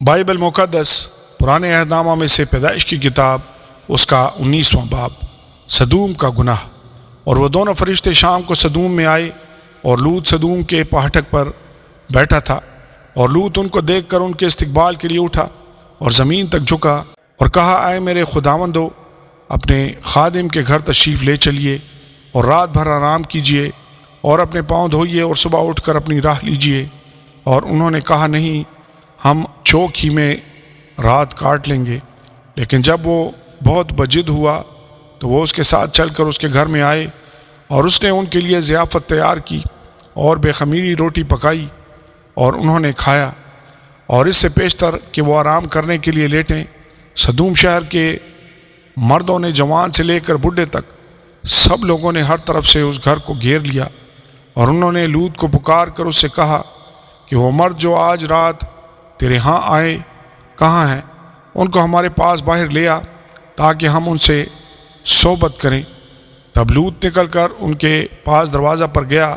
Bible مقدس پرانے عہد نامہ میں سے پیدائش کی کتاب اس کا 19واں باب، سدوم کا گناہ۔ اور وہ دونوں فرشتے شام کو سدوم میں آئے، اور لوط سدوم کے پہاٹک پر بیٹھا تھا، اور لوط ان کو دیکھ کر ان کے استقبال کے لیے اٹھا اور زمین تک جھکا اور کہا، اے میرے خداوندو، اپنے خادم کے گھر تشریف لے چلیے اور رات بھر آرام کیجیے اور اپنے پاؤں دھوئیے اور صبح اٹھ کر اپنی راہ لیجیے۔ اور انہوں نے کہا، نہیں، ہم چوک ہی میں رات کاٹ لیں گے۔ لیکن جب وہ بہت بجد ہوا تو وہ اس کے ساتھ چل کر اس کے گھر میں آئے، اور اس نے ان کے لیے ضیافت تیار کی اور بے خمیری روٹی پکائی، اور انہوں نے کھایا۔ اور اس سے پیشتر کہ وہ آرام کرنے کے لیے لیٹیں، سدوم شہر کے مردوں نے جوان سے لے کر بڈھے تک سب لوگوں نے ہر طرف سے اس گھر کو گھیر لیا۔ اور انہوں نے لوط کو پکار کر اس سے کہا کہ وہ مرد جو آج رات تیرے ہاں آئے کہاں ہیں؟ ان کو ہمارے پاس باہر لے آ تاکہ ہم ان سے صحبت کریں۔ تب لوط نکل کر ان کے پاس دروازہ پر گیا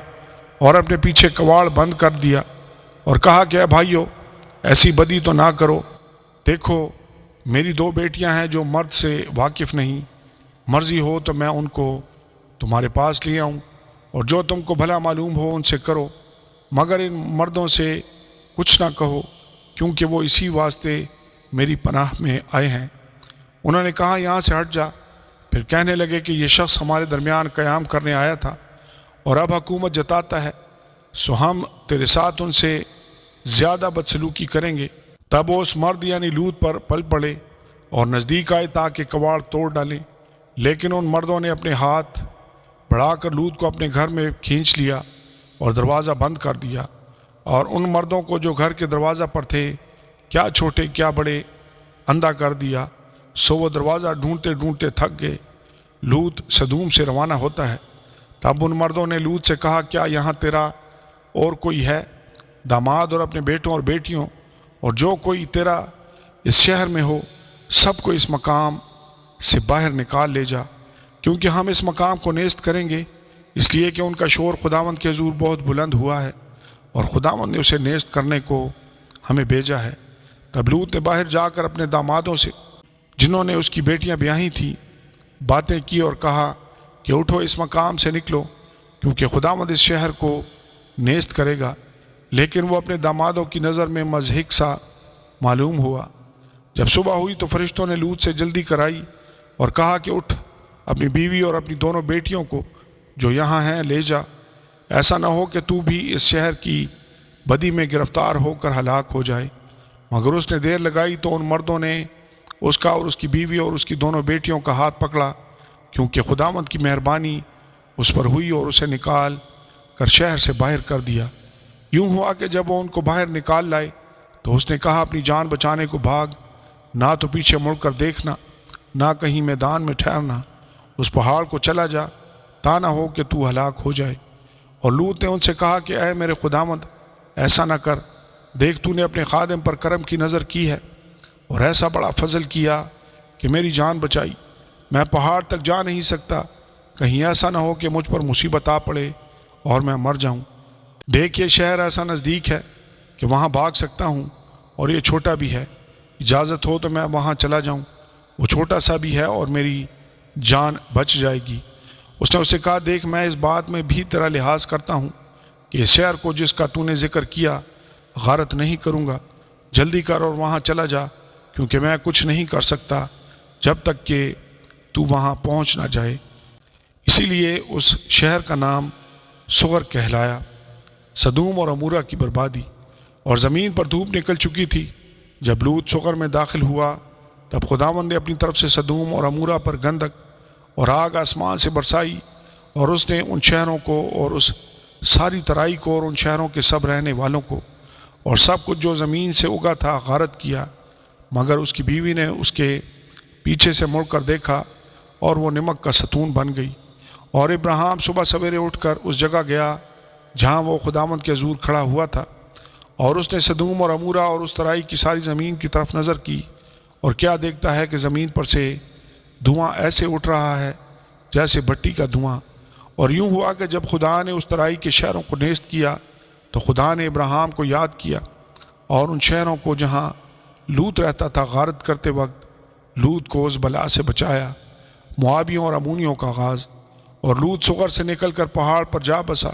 اور اپنے پیچھے کواڑ بند کر دیا اور کہا کہ اے بھائیو، ایسی بدی تو نہ کرو۔ دیکھو، میری 2 بیٹیاں ہیں جو مرد سے واقف نہیں، مرضی ہو تو میں ان کو تمہارے پاس لے آؤں، اور جو تم کو بھلا معلوم ہو ان سے کرو، مگر ان مردوں سے کچھ نہ کہو، کیونکہ وہ اسی واسطے میری پناہ میں آئے ہیں۔ انہوں نے کہا، یہاں سے ہٹ جا۔ پھر کہنے لگے کہ یہ شخص ہمارے درمیان قیام کرنے آیا تھا اور اب حکومت جتاتا ہے، سو ہم تیرے ساتھ ان سے زیادہ بدسلوکی کریں گے۔ تب وہ اس مرد یعنی لوط پر پل پڑے اور نزدیک آئے تاکہ کواڑ توڑ ڈالیں، لیکن ان مردوں نے اپنے ہاتھ بڑھا کر لوط کو اپنے گھر میں کھینچ لیا اور دروازہ بند کر دیا۔ اور ان مردوں کو جو گھر کے دروازہ پر تھے، کیا چھوٹے کیا بڑے، اندھا کر دیا، سو وہ دروازہ ڈھونڈتے ڈھونڈتے تھک گئے۔ لوط سدوم سے روانہ ہوتا ہے۔ تب ان مردوں نے لوط سے کہا، کیا یہاں تیرا اور کوئی ہے؟ داماد اور اپنے بیٹوں اور بیٹیوں اور جو کوئی تیرا اس شہر میں ہو، سب کو اس مقام سے باہر نکال لے جا، کیونکہ ہم اس مقام کو نیست کریں گے، اس لیے کہ ان کا شور خداوند کے حضور بہت بلند ہوا ہے، اور خداوند نے اسے نیست کرنے کو ہمیں بھیجا ہے۔ تب لوط نے باہر جا کر اپنے دامادوں سے، جنہوں نے اس کی بیٹیاں بیاہی تھیں، باتیں کی اور کہا کہ اٹھو، اس مقام سے نکلو، کیونکہ خداوند اس شہر کو نیست کرے گا۔ لیکن وہ اپنے دامادوں کی نظر میں مضحک سا معلوم ہوا۔ جب صبح ہوئی تو فرشتوں نے لوط سے جلدی کرائی اور کہا کہ اٹھ، اپنی بیوی اور اپنی دونوں بیٹیوں کو جو یہاں ہیں لے جا، ایسا نہ ہو کہ تو بھی اس شہر کی بدی میں گرفتار ہو کر ہلاک ہو جائے۔ مگر اس نے دیر لگائی تو ان مردوں نے اس کا اور اس کی بیوی اور اس کی دونوں بیٹیوں کا ہاتھ پکڑا، کیونکہ خداوند کی مہربانی اس پر ہوئی اور اسے نکال کر شہر سے باہر کر دیا۔ یوں ہوا کہ جب وہ ان کو باہر نکال لائے تو اس نے کہا، اپنی جان بچانے کو بھاگ، نہ تو پیچھے مڑ کر دیکھنا، نہ کہیں میدان میں ٹھہرنا، اس پہاڑ کو چلا جا، تا نہ ہو کہ تو ہلاک ہو جائے۔ اور لوط نے ان سے کہا کہ اے میرے خداوند، ایسا نہ کر، دیکھ تو نے اپنے خادم پر کرم کی نظر کی ہے اور ایسا بڑا فضل کیا کہ میری جان بچائی۔ میں پہاڑ تک جا نہیں سکتا، کہیں ایسا نہ ہو کہ مجھ پر مصیبت آ پڑے اور میں مر جاؤں۔ دیکھ، یہ شہر ایسا نزدیک ہے کہ وہاں بھاگ سکتا ہوں، اور یہ چھوٹا بھی ہے، اجازت ہو تو میں وہاں چلا جاؤں، وہ چھوٹا سا بھی ہے اور میری جان بچ جائے گی۔ اس نے اسے کہا، دیکھ، میں اس بات میں بھی تیرا لحاظ کرتا ہوں کہ اس شہر کو جس کا تو نے ذکر کیا غارت نہیں کروں گا، جلدی کر اور وہاں چلا جا، کیونکہ میں کچھ نہیں کر سکتا جب تک کہ تو وہاں پہنچ نہ جائے۔ اسی لیے اس شہر کا نام سغر کہلایا۔ سدوم اور عمورہ کی بربادی۔ اور زمین پر دھوپ نکل چکی تھی جب لوط سغر میں داخل ہوا، تب خداوند نے اپنی طرف سے سدوم اور عمورہ پر گندک اور آگ آسمان سے برسائی، اور اس نے ان شہروں کو اور اس ساری ترائی کو اور ان شہروں کے سب رہنے والوں کو اور سب کچھ جو زمین سے اگا تھا غارت کیا۔ مگر اس کی بیوی نے اس کے پیچھے سے مڑ کر دیکھا، اور وہ نمک کا ستون بن گئی۔ اور ابراہیم صبح سویرے اٹھ کر اس جگہ گیا جہاں وہ خداوند کے حضور کھڑا ہوا تھا، اور اس نے سدوم اور عمورہ اور اس ترائی کی ساری زمین کی طرف نظر کی، اور کیا دیکھتا ہے کہ زمین پر سے دھواں ایسے اٹھ رہا ہے جیسے بھٹی کا دھواں۔ اور یوں ہوا کہ جب خدا نے اس ترائی کے شہروں کو نیست کیا تو خدا نے ابراہیم کو یاد کیا، اور ان شہروں کو جہاں لوط رہتا تھا، غارت کرتے وقت لوط کو اس بلا سے بچایا، موابیوں اور امونیوں کا آغاز۔ اور لوط صغر سے نکل کر پہاڑ پر جا بسا،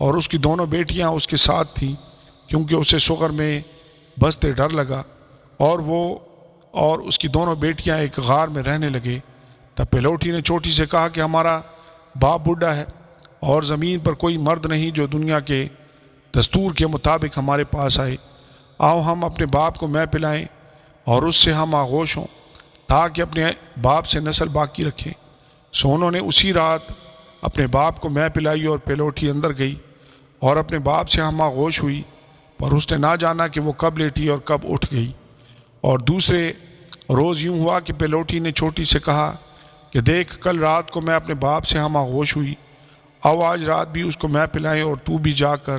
اور اس کی دونوں بیٹیاں اس کے ساتھ تھیں، کیونکہ اسے صغر میں بستے ڈر لگا، اور وہ اور اس کی دونوں بیٹیاں ایک غار میں رہنے لگے۔ تب پلوٹھی نے چوٹی سے کہا کہ ہمارا باپ بوڑھا ہے، اور زمین پر کوئی مرد نہیں جو دنیا کے دستور کے مطابق ہمارے پاس آئے۔ آؤ ہم اپنے باپ کو میں پلائیں اور اس سے ہم آغوش ہوں، تاکہ اپنے باپ سے نسل باقی رکھیں۔ سو انہوں نے اسی رات اپنے باپ کو میں پلائی، اور پلوٹھی اندر گئی اور اپنے باپ سے ہم آغوش ہوئی، پر اس نے نہ جانا کہ وہ کب لیٹی اور کب اٹھ گئی۔ اور دوسرے روز یوں ہوا کہ پلوٹھی نے چھوٹی سے کہا کہ دیکھ، کل رات کو میں اپنے باپ سے ہم آغوش ہوئی، آؤ آج رات بھی اس کو میں پلائیں، اور تو بھی جا کر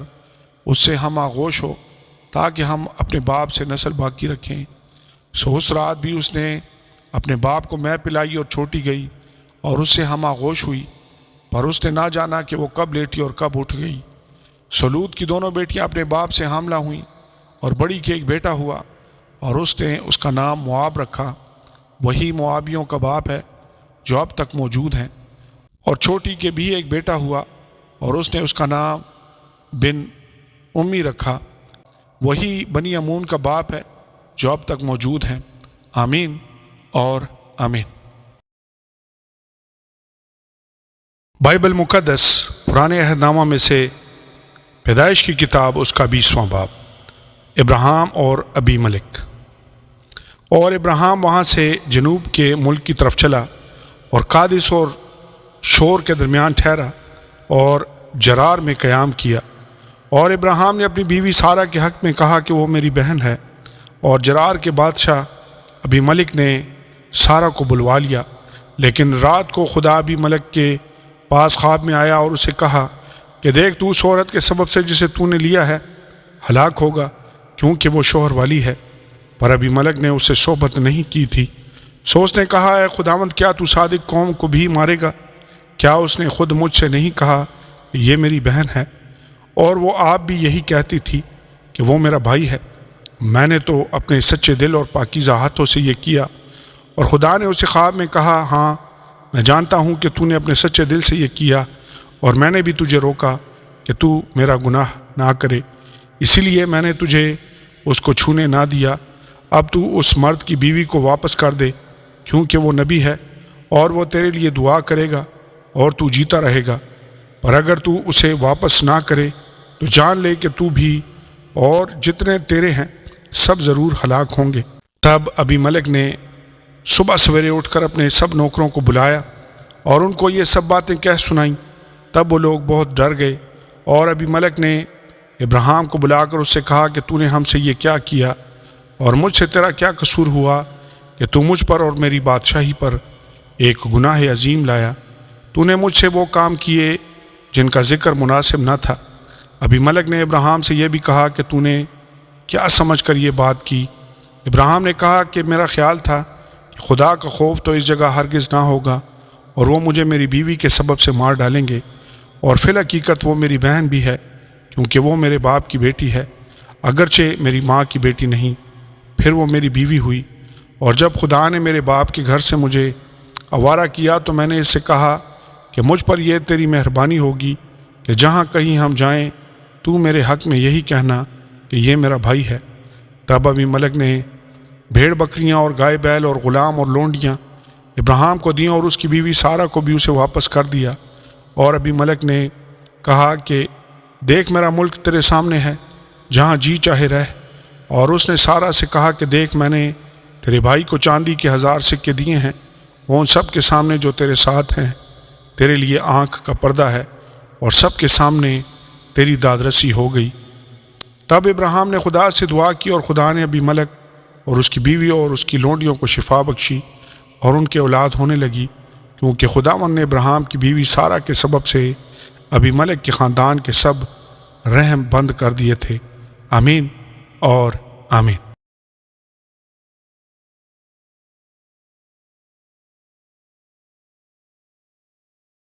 اس سے ہم آغوش ہو، تاکہ ہم اپنے باپ سے نسل باقی رکھیں۔ سو اس رات بھی اس نے اپنے باپ کو میں پلائی، اور چھوٹی گئی اور اس سے ہم آغوش ہوئی، پر اس نے نہ جانا کہ وہ کب لیٹی اور کب اٹھ گئی۔ سو لوط کی دونوں بیٹیاں اپنے باپ سے حاملہ ہوئیں، اور بڑی کے ایک بیٹا ہوا، اور اس نے اس کا نام مواب رکھا، وہی موابیوں کا باپ ہے جو اب تک موجود ہیں۔ اور چھوٹی کے بھی ایک بیٹا ہوا، اور اس نے اس کا نام بن امی رکھا، وہی بنی امون کا باپ ہے جو اب تک موجود ہیں۔ آمین اور آمین۔ بائبل مقدس پرانے عہد نامہ میں سے پیدائش کی کتاب، اس کا 20واں باب، ابراہیم اور ابی ملک۔ اور ابراہیم وہاں سے جنوب کے ملک کی طرف چلا، اور قادس اور شور کے درمیان ٹھہرا، اور جرار میں قیام کیا۔ اور ابراہیم نے اپنی بیوی سارہ کے حق میں کہا کہ وہ میری بہن ہے، اور جرار کے بادشاہ ابی ملک نے سارہ کو بلوا لیا۔ لیکن رات کو خدا ابی ملک کے پاس خواب میں آیا اور اسے کہا کہ دیکھ، تو اس عورت کے سبب سے جسے تو نے لیا ہے ہلاک ہوگا، کیونکہ وہ شوہر والی ہے۔ پر ابی ملک نے اس سے صحبت نہیں کی تھی۔ سو اس نے کہا، اے خداوند، کیا تو صادق قوم کو بھی مارے گا؟ کیا اس نے خود مجھ سے نہیں کہا کہ یہ میری بہن ہے؟ اور وہ آپ بھی یہی کہتی تھی کہ وہ میرا بھائی ہے۔ میں نے تو اپنے سچے دل اور پاکیزہ ہاتھوں سے یہ کیا۔ اور خدا نے اسے خواب میں کہا، ہاں میں جانتا ہوں کہ تو نے اپنے سچے دل سے یہ کیا، اور میں نے بھی تجھے روکا کہ تو میرا گناہ نہ کرے، اسی لیے میں نے تجھے اس کو چھونے نہ دیا۔ اب تو اس مرد کی بیوی کو واپس کر دے، کیونکہ وہ نبی ہے، اور وہ تیرے لیے دعا کرے گا اور تو جیتا رہے گا۔ پر اگر تو اسے واپس نہ کرے تو جان لے کہ تو بھی اور جتنے تیرے ہیں سب ضرور ہلاک ہوں گے۔ تب ابی ملک نے صبح سویرے اٹھ کر اپنے سب نوکروں کو بلایا اور ان کو یہ سب باتیں کہہ سنائیں۔ تب وہ لوگ بہت ڈر گئے، اور ابی ملک نے ابراہیم کو بلا کر اس سے کہا کہ تو نے ہم سے یہ کیا کیا، اور مجھ سے تیرا کیا قصور ہوا کہ تو مجھ پر اور میری بادشاہی پر ایک گناہ عظیم لایا؟ تو نے مجھ سے وہ کام کیے جن کا ذکر مناسب نہ تھا۔ ابی ملک نے ابراہیم سے یہ بھی کہا کہ تو نے کیا سمجھ کر یہ بات کی؟ ابراہیم نے کہا کہ میرا خیال تھا کہ خدا کا خوف تو اس جگہ ہرگز نہ ہوگا، اور وہ مجھے میری بیوی کے سبب سے مار ڈالیں گے، اور فی الحقیقت وہ میری بہن بھی ہے، کیونکہ وہ میرے باپ کی بیٹی ہے، اگرچہ میری ماں کی بیٹی نہیں۔ پھر وہ میری بیوی ہوئی، اور جب خدا نے میرے باپ کے گھر سے مجھے آوارہ کیا تو میں نے اس سے کہا کہ مجھ پر یہ تیری مہربانی ہوگی کہ جہاں کہیں ہم جائیں تو میرے حق میں یہی کہنا کہ یہ میرا بھائی ہے۔ تب ابی ملک نے بھیڑ بکریاں اور گائے بیل اور غلام اور لونڈیاں ابراہیم کو دیں، اور اس کی بیوی سارہ کو بھی اسے واپس کر دیا۔ اور ابی ملک نے کہا کہ دیکھ، میرا ملک تیرے سامنے ہے، جہاں جی چاہے رہ۔ اور اس نے سارہ سے کہا کہ دیکھ، میں نے تیرے بھائی کو چاندی کے 1000 سکے دیے ہیں، وہ ان سب کے سامنے جو تیرے ساتھ ہیں تیرے لیے آنکھ کا پردہ ہے، اور سب کے سامنے تیری دادرسی ہو گئی۔ تب ابراہیم نے خدا سے دعا کی، اور خدا نے ابی ملک اور اس کی بیوی اور اس کی لونڈیوں کو شفا بخشی، اور ان کے اولاد ہونے لگی، کیونکہ خداوند نے ابراہیم کی بیوی سارہ کے سبب سے ابی ملک کے خاندان کے سب رحم بند کر دیے تھے۔ آمین اور آمین۔